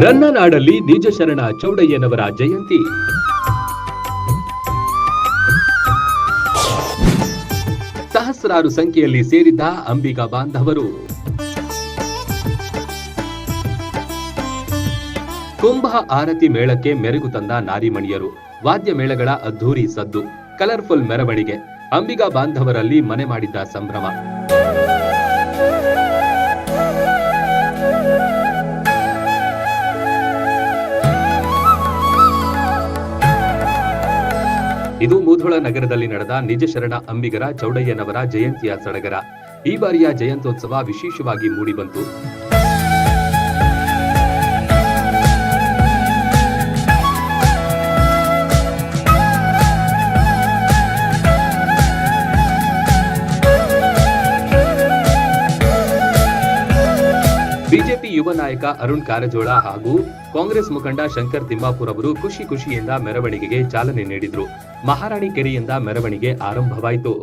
ರನ್ನನಾಡಲ್ಲಿ ನಿಜ ಶರಣ ಚೌಡಯ್ಯನವರ ಜಯಂತಿ. ಸಹಸ್ರಾರು ಸಂಖ್ಯೆಯಲ್ಲಿ ಸೇರಿದ್ದ ಅಂಬಿಗ ಬಾಂಧವರು. ಕುಂಭ ಆರತಿ ಮೇಳಕ್ಕೆ ಮೆರುಗು ತಂದ ನಾರಿಮಣಿಯರು. ವಾದ್ಯ ಮೇಳಗಳ ಅದ್ಧೂರಿ ಸದ್ದು, ಕಲರ್ಫುಲ್ ಮೆರವಣಿಗೆ, ಅಂಬಿಗ ಬಾಂಧವರಲ್ಲಿ ಮನೆ ಮಾಡಿದ್ದ ಸಂಭ್ರಮ. ಇದು ಮುಧೋಳ ನಗರದಲ್ಲಿ ನಡೆದ ನಿಜ ಶರಣ ಅಂಬಿಗರ ಚೌಡಯ್ಯನವರ ಜಯಂತಿಯ ಸಡಗರ. ಈ ಬಾರಿಯ ಜಯಂತ್ಯೋತ್ಸವ ವಿಶೇಷವಾಗಿ ಮೂಡಿಬಂತು. ಬಿಜೆಪಿ ಯುವ ನಾಯಕ ಅರುಣ್ ಕಾರಜೋಳ ಹಾಗೂ ಕಾಂಗ್ರೆಸ್ ಮುಖಂಡ ಶಂಕರ್ ತಿಮ್ಮಾಪುರ್ ಅವರು ಖುಷಿಯಿಂದ ಮೆರವಣಿಗೆಗೆ ಚಾಲನೆ ನೀಡಿದ್ರು. ಮಹಾರಾಣಿ ಕೆರೆಯಿಂದ ಮೆರವಣಿಗೆ ಆರಂಭವಾಯಿತು.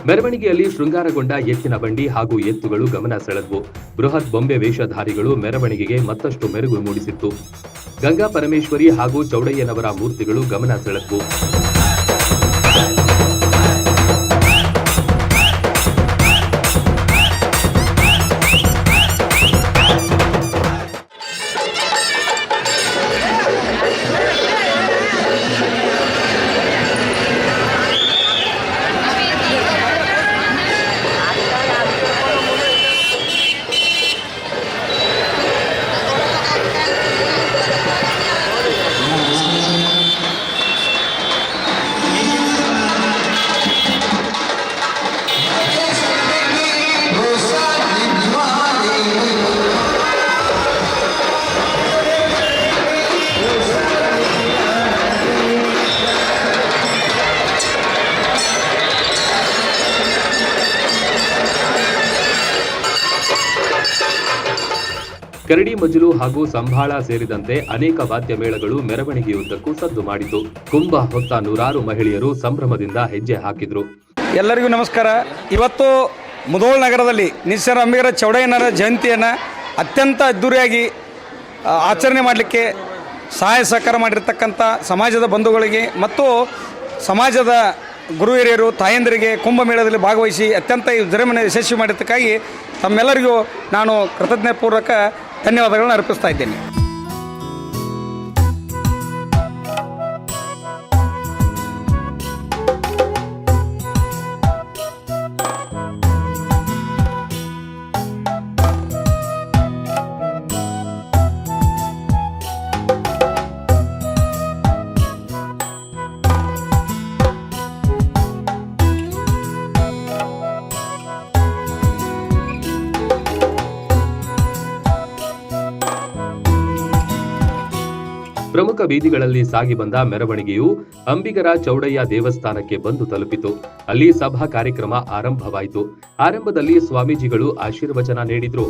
ಮೆರವಣಿಗೆಯಲ್ಲಿ ಶೃಂಗಾರಗೊಂಡ ಎತ್ತಿನ ಬಂಡಿ ಹಾಗೂ ಎತ್ತುಗಳು ಗಮನ ಸೆಳೆದ್ವು. ಬೃಹತ್ ಬೊಂಬೆ ವೇಷಧಾರಿಗಳು ಮೆರವಣಿಗೆಗೆ ಮತ್ತಷ್ಟು ಮೆರುಗು ಮೂಡಿಸಿತ್ತು. ಗಂಗಾ ಪರಮೇಶ್ವರಿ ಹಾಗೂ ಚೌಡಯ್ಯನವರ ಮೂರ್ತಿಗಳು ಗಮನ ಸೆಳೆದ್ವು. ಕರಡಿ ಮಜಲು ಹಾಗೂ ಸಂಭಾಳ ಸೇರಿದಂತೆ ಅನೇಕ ವಾದ್ಯ ಮೇಳಗಳು ಮೆರವಣಿಗೆಯುದ್ದಕ್ಕೂ ಸದ್ದು ಮಾಡಿತು. ಕುಂಭ ಹೊತ್ತ ನೂರಾರು ಮಹಿಳೆಯರು ಸಂಭ್ರಮದಿಂದ ಹೆಜ್ಜೆ ಹಾಕಿದ್ರು. ಎಲ್ಲರಿಗೂ ನಮಸ್ಕಾರ. ಇವತ್ತು ಮುಧೋಳ ನಗರದಲ್ಲಿ ನಿಜ ಶರಣ ಅಂಬಿಗರ ಚೌಡಯ್ಯನವರ ಜಯಂತಿಯನ್ನು ಅತ್ಯಂತ ಅದ್ದೂರಿಯಾಗಿ ಆಚರಣೆ ಮಾಡಲಿಕ್ಕೆ ಸಹಾಯ ಸಹಕಾರ ಮಾಡಿರ್ತಕ್ಕಂಥ ಸಮಾಜದ ಬಂಧುಗಳಿಗೆ ಮತ್ತು ಸಮಾಜದ ಗುರು ಹಿರಿಯರು ತಾಯಂದಿರಿಗೆ ಕುಂಭಮೇಳದಲ್ಲಿ ಭಾಗವಹಿಸಿ ಅತ್ಯಂತ ಈ ವಿಜೃಂಭಣೆ ಯಶಸ್ವಿ ಮಾಡಿದ್ದಕ್ಕಾಗಿ ತಮ್ಮೆಲ್ಲರಿಗೂ ನಾನು ಕೃತಜ್ಞಪೂರ್ವಕ ಧನ್ಯವಾದಗಳನ್ನು ಅರ್ಪಿಸ್ತಾ ಇದ್ದೇನೆ. ಪ್ರಮುಖ ಬೀದಿಗಳಲ್ಲಿ ಸಾಗಿ ಬಂದ ಮೆರವಣಿಗೆಯು ಅಂಬಿಗರ ಚೌಡಯ್ಯ ದೇವಸ್ಥಾನಕ್ಕೆ ಬಂದು ತಲುಪಿತು. ಅಲ್ಲಿ ಸಭಾ ಕಾರ್ಯಕ್ರಮ ಆರಂಭವಾಯಿತು. ಆರಂಭದಲ್ಲಿ ಸ್ವಾಮೀಜಿಗಳು ಆಶೀರ್ವಚನ ನೀಡಿದ್ರು.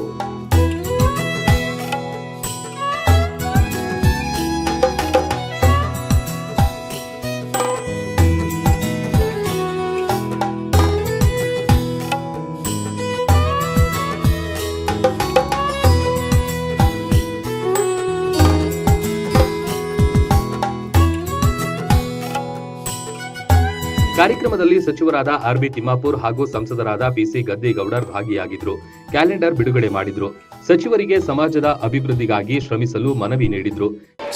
ಕಾರ್ಯಕ್ರಮದಲ್ಲಿ ಸಚಿವರಾದ ಆರ್.ಬಿ. ತಿಮ್ಮಾಪುರ್ ಹಾಗೂ ಸಂಸದರಾದ ಪಿ.ಸಿ. ಗದ್ದಿಗೌಡರ್ ಭಾಗಿಯಾಗಿದ್ರು. ಕ್ಯಾಲೆಂಡರ್ ಬಿಡುಗಡೆ ಮಾಡಿದ್ರು. ಸಚಿವರಿಗೆ ಸಮಾಜದ ಅಭಿವೃದ್ಧಿಗಾಗಿ ಶ್ರಮಿಸಲು ಮನವಿ ನೀಡಿದ್ರು.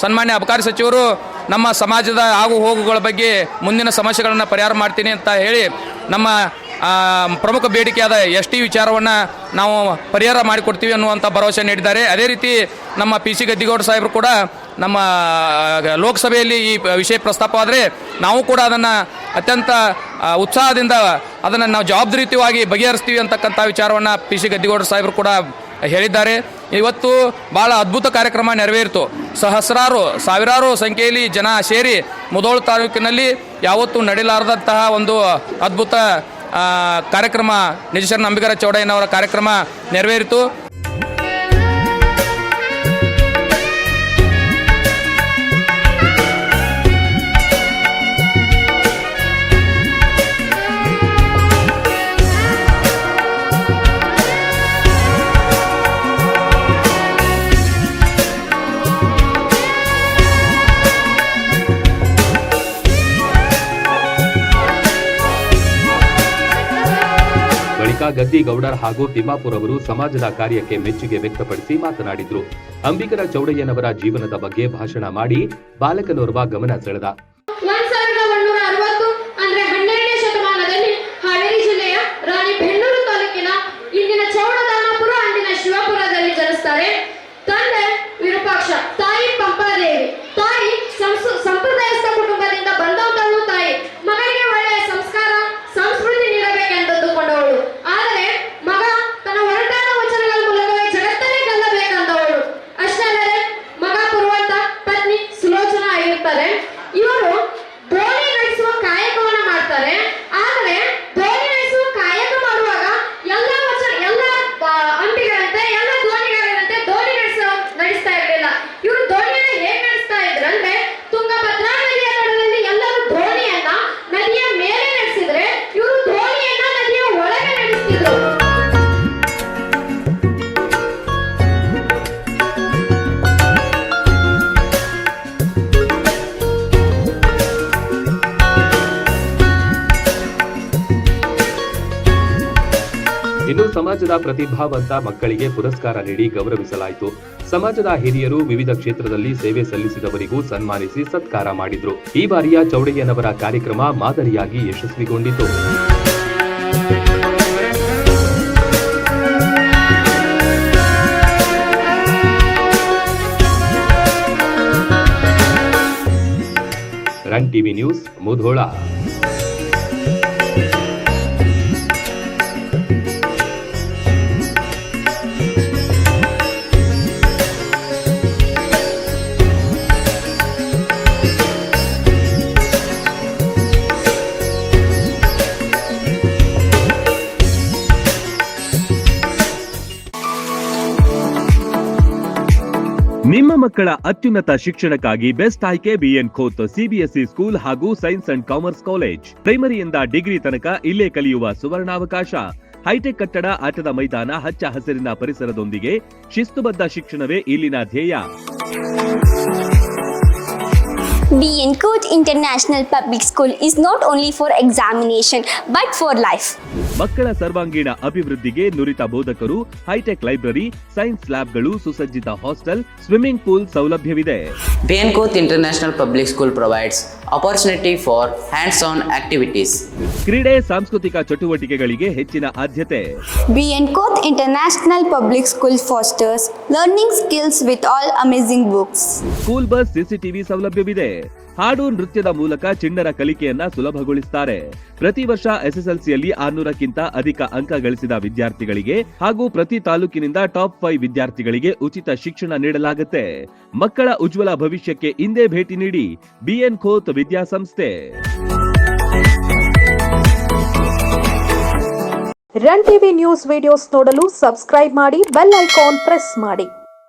ಸನ್ಮಾನ್ಯ ಅಬಕಾರಿ ಸಚಿವರು ನಮ್ಮ ಸಮಾಜದ ಆಗು ಹೋಗುಗಳ ಬಗ್ಗೆ ಮುಂದಿನ ಸಮಸ್ಯೆಗಳನ್ನು ಪರಿಹಾರ ಮಾಡ್ತೀನಿ ಅಂತ ಹೇಳಿ ನಮ್ಮ ಪ್ರಮುಖ ಬೇಡಿಕೆಯಾದ ST ವಿಚಾರವನ್ನು ನಾವು ಪರಿಹಾರ ಮಾಡಿಕೊಡ್ತೀವಿ ಅನ್ನುವಂಥ ಭರವಸೆ ನೀಡಿದ್ದಾರೆ. ಅದೇ ರೀತಿ ನಮ್ಮ PC ಗದ್ದಿಗೌಡ ಸಾಹೇಬರು ಕೂಡ ನಮ್ಮ ಲೋಕಸಭೆಯಲ್ಲಿ ಈ ವಿಷಯ ಪ್ರಸ್ತಾಪವಾದರೆ ನಾವು ಕೂಡ ಅದನ್ನು ಅತ್ಯಂತ ಉತ್ಸಾಹದಿಂದ ಅದನ್ನು ನಾವು ಜವಾಬ್ದಾರಿಯುತವಾಗಿ ಬಗೆಹರಿಸ್ತೀವಿ ಅಂತಕ್ಕಂಥ ವಿಚಾರವನ್ನು PC ಗದ್ದಿಗೌಡ ಸಾಹೇಬರು ಕೂಡ ಹೇಳಿದ್ದಾರೆ. ಇವತ್ತು ಭಾಳ ಅದ್ಭುತ ಕಾರ್ಯಕ್ರಮ ನೆರವೇರಿತು. ಸಾವಿರಾರು ಸಂಖ್ಯೆಯಲ್ಲಿ ಜನ ಸೇರಿ ಮುಧೋಳ ತಾಲೂಕಿನಲ್ಲಿ ಯಾವತ್ತೂ ನಡೆಯಲಾರದಂತಹ ಒಂದು ಅದ್ಭುತ ಕಾರ್ಯಕ್ರಮ ನಿಜಶರಣ ಅಂಬಿಗರ ಚೌಡಯ್ಯನವರ ಕಾರ್ಯಕ್ರಮ ನೆರವೇರಿತು. ಗದ್ದಿಗೌಡರ್ ಹಾಗೂ ತಿಮ್ಮಾಪುರ್ ಅವರು ಸಮಾಜದ ಕಾರ್ಯಕ್ಕೆ ಮೆಚ್ಚುಗೆ ವ್ಯಕ್ತಪಡಿಸಿ ಮಾತನಾಡಿದ್ರು. ಅಂಬಿಗರ ಚೌಡಯ್ಯನವರ ಜೀವನದ ಬಗ್ಗೆ ಭಾಷಣ ಮಾಡಿ ಬಾಲಕನೋರ್ವ ಗಮನ ಸೆಳೆದ. 1160 ಅಂದ್ರೆ 12ನೇ ಶತಮಾನದಲ್ಲಿ ಹಾವೇರಿ ಜಿಲ್ಲೆಯ ರಾಣಿಬೆನ್ನೂರು ತಾಲೂಕಿನ ಇಂದಿನ ಚೌಡದಾನಪುರ ಅಂದಿನ ಶಿವಪುರದಲ್ಲಿ ಜನಿಸ್ತಾರೆ. ತಂದೆ ವಿರೂಪಾಕ್ಷ, ತಾಯಿ ಪಂಪಾದೇವಿ. ತಾಯಿ ಸಂಪ್ರದಾಯಸ್ಥ ಕುಟುಂಬದಿಂದ ಬಂದವಳು. ತಾಯಿ ಮಗನಿಗೆ ಒಳ್ಳೆಯ ಸಂಸ್ಕಾರ ಸಂಸ್ಕೃತಿ ನೀಡಬೇಕೆಂದುಕೊಂಡವಳು. ಆದರೆ ಮಗ ತನ್ನ ಹೊರಟಾದ ವಚನಗಳ ಮೂಲಕವೇ ಜಗತ್ತನ್ನೇ ಗೆಲ್ಲಬೇಕೆಂದವಳು. ಅಷ್ಟೇ ಅಲ್ಲದೆ ಮಗ ಪುರುವಂತ ಪತ್ನಿ ಸುಲೋಚನಾ ಆಗಿರ್ತಾರೆ. ಇವರು ದೋಣಿ ನಡೆಸುವ ಕಾಯಕವನ್ನ ಮಾಡ್ತಾರೆ. ಆದರೆ ದೋಣಿ ನಡೆಸುವ ಕಾಯಕ ಮಾಡುವಾಗ ಎಲ್ಲ ಅಂಬಿಗರಂತೆ ಎಲ್ಲ ದೋಣಿಗಾರರಂತೆ ದೋಣಿ ನಡೆಸ್ತಾ ಇರಲಿಲ್ಲ. ಇವರು ದೋಣಿಯನ್ನ ಹೇಗೆ ನಡೆಸ್ತಾ ಇದ್ರಂದ್ರೆ ತುಂಗಭದ್ರಾ ನದಿಯ ದಡದಲ್ಲಿ ಎಲ್ಲರೂ ದೋಣಿಯನ್ನ ನದಿಯ ಮೇಲೆ ನಡೆಸಿದ್ರೆ ಇವರು ದೋಣಿಯನ್ನ ನದಿಯ ಒಳಗೆ ನಡೆಸ್ತಿದ್ರು. ಇನ್ನು ಸಮಾಜದ ಪ್ರತಿಭಾವಂತ ಮಕ್ಕಳಿಗೆ ಪುರಸ್ಕಾರ ನೀಡಿ ಗೌರವಿಸಲಾಯಿತು. ಸಮಾಜದ ಹಿರಿಯರು ವಿವಿಧ ಕ್ಷೇತ್ರದಲ್ಲಿ ಸೇವೆ ಸಲ್ಲಿಸಿದವರಿಗೂ ಸನ್ಮಾನಿಸಿ ಸತ್ಕಾರ ಮಾಡಿದ್ರು. ಈ ಬಾರಿಯ ಚೌಡಯ್ಯನವರ ಕಾರ್ಯಕ್ರಮ ಮಾದರಿಯಾಗಿ ಯಶಸ್ವಿಗೊಂಡಿತು. Run TV news, Mudhol. ನಿಮ್ಮ ಮಕ್ಕಳ ಅತ್ಯುನ್ನತ ಶಿಕ್ಷಣಕ್ಕಾಗಿ ಬೆಸ್ಟ್ ಆಯ್ಕೆ ಬಿಎನ್ ಖೋತ್ CBSE ಸ್ಕೂಲ್ ಹಾಗೂ ಸೈನ್ಸ್ ಅಂಡ್ ಕಾಮರ್ಸ್ ಕಾಲೇಜ್. ಪ್ರೈಮರಿಯಿಂದ ಡಿಗ್ರಿ ತನಕ ಇಲ್ಲೇ ಕಲಿಯುವ ಸುವರ್ಣಾವಕಾಶ. ಹೈಟೆಕ್ ಕಟ್ಟಡ, ಆಟದ ಮೈದಾನ, ಹಚ್ಚ ಹಸಿರಿನ ಪರಿಸರದೊಂದಿಗೆ ಶಿಸ್ತುಬದ್ಧ ಶಿಕ್ಷಣವೇ ಇಲ್ಲಿನ ಧ್ಯೇಯ. BN Khot International Public School is not only for examination but for life. ಮಕ್ಕಳ ಸರ್ವಾಂಗೀಣ ಅಭಿವೃದ್ಧಿಗೆ ನುರಿತ ಬೋಧಕರು, ಹೈಟೆಕ್ ಲೈಬ್ರರಿ, ಸೈನ್ಸ್ ಲ್ಯಾಬ್ಗಳು, ಸುಸಜ್ಜಿತ ಹಾಸ್ಟೆಲ್, ಸ್ವಿಮ್ಮಿಂಗ್ ಪೂಲ್ ಸೌಲಭ್ಯವಿದೆ. BN Khot International Public School provides opportunity for hands-on activities. ಕ್ರೀಡೆ, ಸಾಂಸ್ಕೃತಿಕ ಚಟುವಟಿಕೆಗಳಿಗೆ ಹೆಚ್ಚಿನ ಆದ್ಯತೆ. BN Khot International Public School fosters learning skills with all amazing books. School bus, CCTV ಸೌಲಭ್ಯವಿದೆ. ಹಾಡು, ನೃತ್ಯದ ಮೂಲಕ ಚಿಣ್ಣರ ಕಲಿಕೆಯನ್ನ ಸುಲಭಗೊಳಿಸುತ್ತಾರೆ. ಪ್ರತಿ ವರ್ಷ SSLCಯಲ್ಲಿ 600ಕ್ಕಿಂತ ಅಧಿಕ ಅಂಕ ಗಳಿಸಿದ ವಿದ್ಯಾರ್ಥಿಗಳಿಗೆ ಹಾಗೂ ಪ್ರತಿ ತಾಲೂಕಿನಿಂದ ಟಾಪ್ 5 ವಿದ್ಯಾರ್ಥಿಗಳಿಗೆ ಉಚಿತ ಶಿಕ್ಷಣ ನೀಡಲಾಗುತ್ತೆ. ಮಕ್ಕಳ ಉಜ್ವಲ ಭವಿಷ್ಯಕ್ಕೆ ಇಂದೇ ಭೇಟಿ ನೀಡಿ BN Khot ವಿದ್ಯಾಸಂಸ್ಥೆ. ರನ್ ಟಿವಿ ನ್ಯೂಸ್ ವಿಡಿಯೋಸ್ ನೋಡಲು ಸಬ್ಸ್ಕ್ರೈಬ್ ಮಾಡಿ, ಬೆಲ್ ಐಕಾನ್ ಪ್ರೆಸ್ ಮಾಡಿ.